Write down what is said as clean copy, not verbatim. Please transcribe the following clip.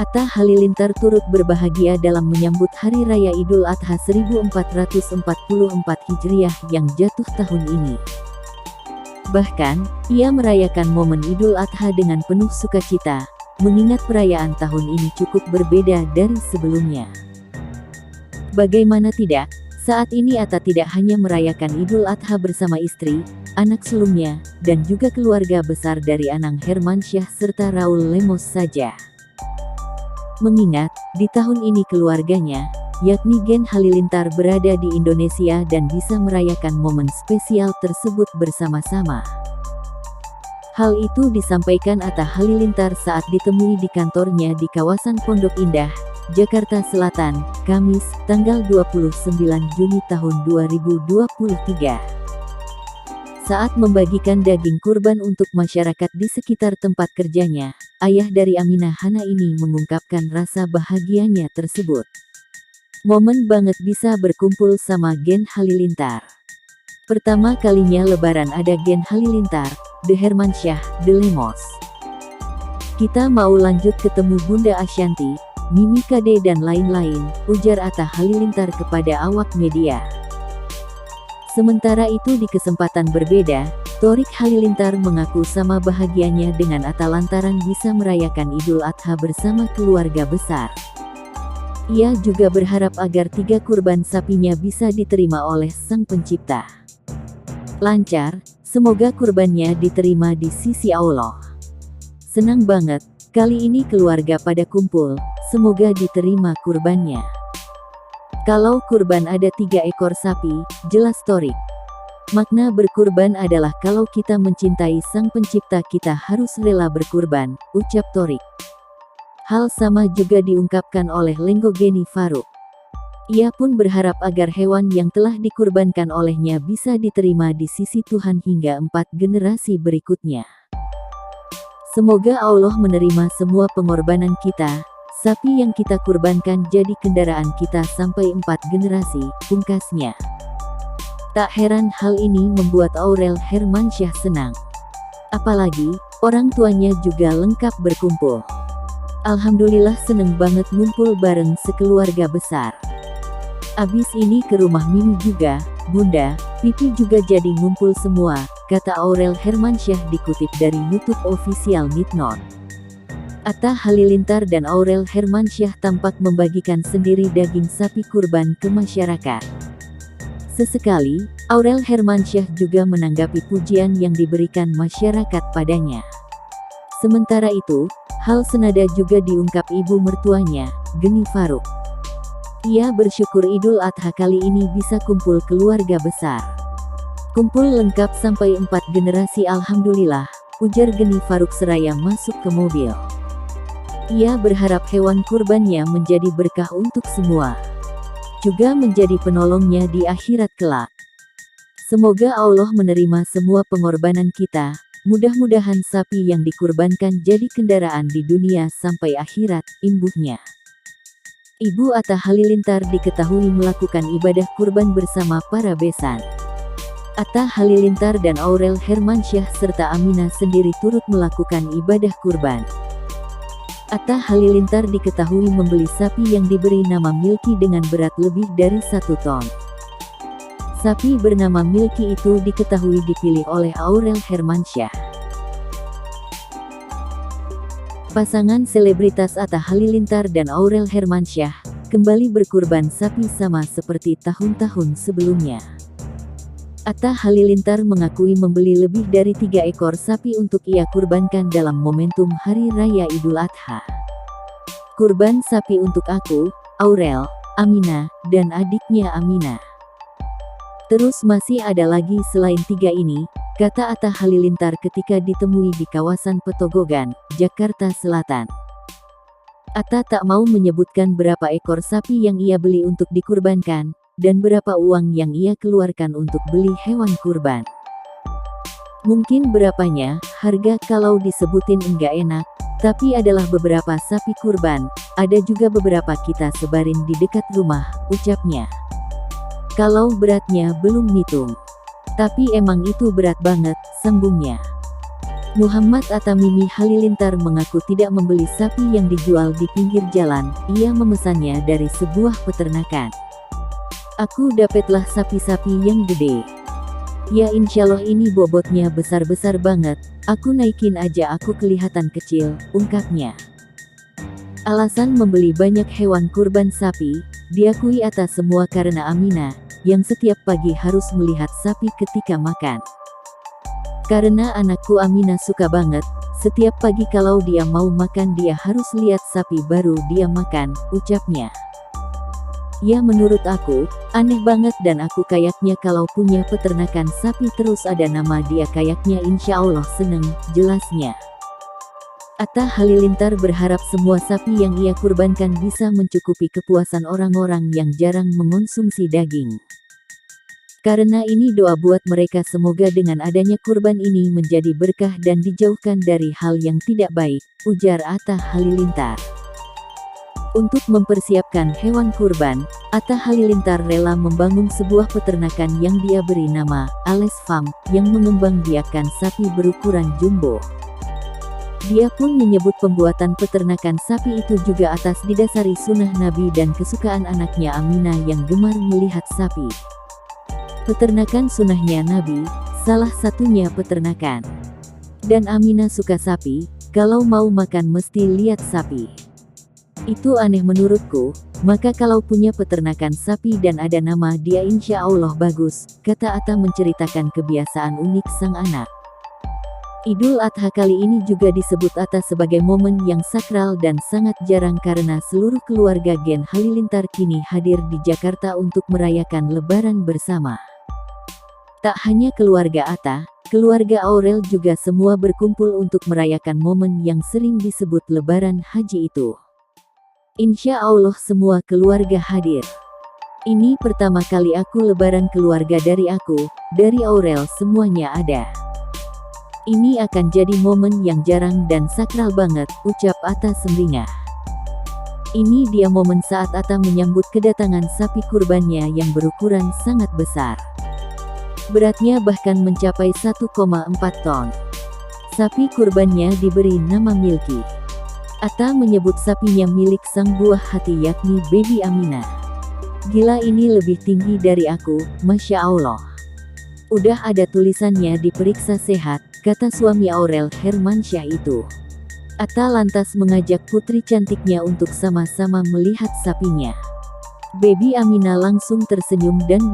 Atta Halilintar turut berbahagia dalam menyambut Hari Raya Idul Adha 1444 Hijriah yang jatuh tahun ini. Bahkan, ia merayakan momen Idul Adha dengan penuh sukacita, mengingat perayaan tahun ini cukup berbeda dari sebelumnya. Bagaimana tidak, saat ini Atta tidak hanya merayakan Idul Adha bersama istri, anak sulungnya, dan juga keluarga besar dari Anang Hermansyah serta Raul Lemos saja. Mengingat, di tahun ini keluarganya, yakni Gen Halilintar berada di Indonesia dan bisa merayakan momen spesial tersebut bersama-sama. Hal itu disampaikan Atta Halilintar saat ditemui di kantornya di kawasan Pondok Indah, Jakarta Selatan, Kamis, tanggal 29 Juni tahun 2023. Saat membagikan daging kurban untuk masyarakat di sekitar tempat kerjanya, ayah dari Aminah Hana ini mengungkapkan rasa bahagianya tersebut. Momen banget bisa berkumpul sama Gen Halilintar. Pertama kalinya lebaran ada Gen Halilintar, De Hermansyah, De Lemos. Kita mau lanjut ketemu Bunda Ashanti, Mimi Kade dan lain-lain, ujar Atta Halilintar kepada awak media. Sementara itu di kesempatan berbeda, Thorik Halilintar mengaku sama bahagianya dengan Atta lantaran bisa merayakan Idul Adha bersama keluarga besar. Ia juga berharap agar 3 kurban sapinya bisa diterima oleh Sang Pencipta. Lancar, semoga kurbannya diterima di sisi Allah. Senang banget, kali ini keluarga pada kumpul, semoga diterima kurbannya. Kalau kurban ada 3 ekor sapi, jelas Thorik. Makna berkurban adalah kalau kita mencintai Sang Pencipta kita harus rela berkurban, ucap Thorik. Hal sama juga diungkapkan oleh Lenggo Geni Faruk. Ia pun berharap agar hewan yang telah dikurbankan olehnya bisa diterima di sisi Tuhan hingga 4 generasi berikutnya. Semoga Allah menerima semua pengorbanan kita, sapi yang kita kurbankan jadi kendaraan kita sampai 4 generasi, pungkasnya. Tak heran hal ini membuat Aurel Hermansyah senang. Apalagi, orang tuanya juga lengkap berkumpul. Alhamdulillah seneng banget ngumpul bareng sekeluarga besar. Abis ini ke rumah Mimi juga, Bunda, Pipi juga jadi ngumpul semua, kata Aurel Hermansyah dikutip dari YouTube official Midnight. Atta Halilintar dan Aurel Hermansyah tampak membagikan sendiri daging sapi kurban ke masyarakat. Sesekali, Aurel Hermansyah juga menanggapi pujian yang diberikan masyarakat padanya. Sementara itu, hal senada juga diungkap ibu mertuanya, Geni Faruk. Ia bersyukur Idul Adha kali ini bisa kumpul keluarga besar. Kumpul lengkap sampai 4 generasi alhamdulillah, ujar Geni Faruk seraya masuk ke mobil. Ia berharap hewan kurbannya menjadi berkah untuk semua. Juga menjadi penolongnya di akhirat kelak. Semoga Allah menerima semua pengorbanan kita, mudah-mudahan sapi yang dikurbankan jadi kendaraan di dunia sampai akhirat, imbuhnya. Ibu Atta Halilintar diketahui melakukan ibadah kurban bersama para besan. Atta Halilintar dan Aurel Hermansyah serta Aminah sendiri turut melakukan ibadah kurban. Atta Halilintar diketahui membeli sapi yang diberi nama Milky dengan berat lebih dari 1 ton. Sapi bernama Milky itu diketahui dipilih oleh Aurel Hermansyah. Pasangan selebritas Atta Halilintar dan Aurel Hermansyah kembali berkurban sapi sama seperti tahun-tahun sebelumnya. Atta Halilintar mengakui membeli lebih dari 3 ekor sapi untuk ia kurbankan dalam momentum Hari Raya Idul Adha. Kurban sapi untuk aku, Aurel, Aminah, dan adiknya Aminah. Terus masih ada lagi selain 3 ini, kata Atta Halilintar ketika ditemui di kawasan Petogogan, Jakarta Selatan. Atta tak mau menyebutkan berapa ekor sapi yang ia beli untuk dikurbankan, dan berapa uang yang ia keluarkan untuk beli hewan kurban. Mungkin berapanya, harga kalau disebutin enggak enak, tapi adalah beberapa sapi kurban, ada juga beberapa kita sebarin di dekat rumah, ucapnya. Kalau beratnya belum ngitung. Tapi emang itu berat banget, sambungnya. Muhammad Atta Mimi Halilintar mengaku tidak membeli sapi yang dijual di pinggir jalan, ia memesannya dari sebuah peternakan. Aku dapatlah sapi-sapi yang gede. Ya insyaallah ini bobotnya besar-besar banget, aku naikin aja aku kelihatan kecil, ungkapnya. Alasan membeli banyak hewan kurban sapi, diakui Atta semua karena Aminah, yang setiap pagi harus melihat sapi ketika makan. Karena anakku Aminah suka banget, setiap pagi kalau dia mau makan dia harus lihat sapi baru dia makan, ucapnya. Ya menurut aku, aneh banget dan aku kayaknya kalau punya peternakan sapi terus ada nama dia kayaknya insya Allah seneng, jelasnya. Atta Halilintar berharap semua sapi yang ia kurbankan bisa mencukupi kepuasan orang-orang yang jarang mengonsumsi daging. Karena ini doa buat mereka semoga dengan adanya kurban ini menjadi berkah dan dijauhkan dari hal yang tidak baik, ujar Atta Halilintar. Untuk mempersiapkan hewan kurban, Atta Halilintar rela membangun sebuah peternakan yang dia beri nama Ales Farm, yang mengembangbiakan sapi berukuran jumbo. Dia pun menyebut pembuatan peternakan sapi itu juga atas didasari sunnah Nabi dan kesukaan anaknya Aminah yang gemar melihat sapi. Peternakan sunnahnya Nabi, salah satunya peternakan. Dan Aminah suka sapi, kalau mau makan mesti lihat sapi. Itu aneh menurutku, maka kalau punya peternakan sapi dan ada nama dia insya Allah bagus, kata Atta menceritakan kebiasaan unik sang anak. Idul Adha kali ini juga disebut Atta sebagai momen yang sakral dan sangat jarang karena seluruh keluarga Gen Halilintar kini hadir di Jakarta untuk merayakan Lebaran bersama. Tak hanya keluarga Atta, keluarga Aurel juga semua berkumpul untuk merayakan momen yang sering disebut Lebaran Haji itu. Insya Allah semua keluarga hadir. Ini pertama kali aku Lebaran keluarga dari aku, dari Aurel semuanya ada. Ini akan jadi momen yang jarang dan sakral banget, ucap Atta sembingah. Ini dia momen saat Atta menyambut kedatangan sapi kurbannya yang berukuran sangat besar. Beratnya bahkan mencapai 1,4 ton. Sapi kurbannya diberi nama Milky. Atta menyebut sapinya milik sang buah hati yakni Baby Aminah. Gila ini lebih tinggi dari aku, Masya Allah. Udah ada tulisannya diperiksa sehat, kata suami Aurel Hermansyah itu. Atta lantas mengajak putri cantiknya untuk sama-sama melihat sapinya. Baby Aminah langsung tersenyum dan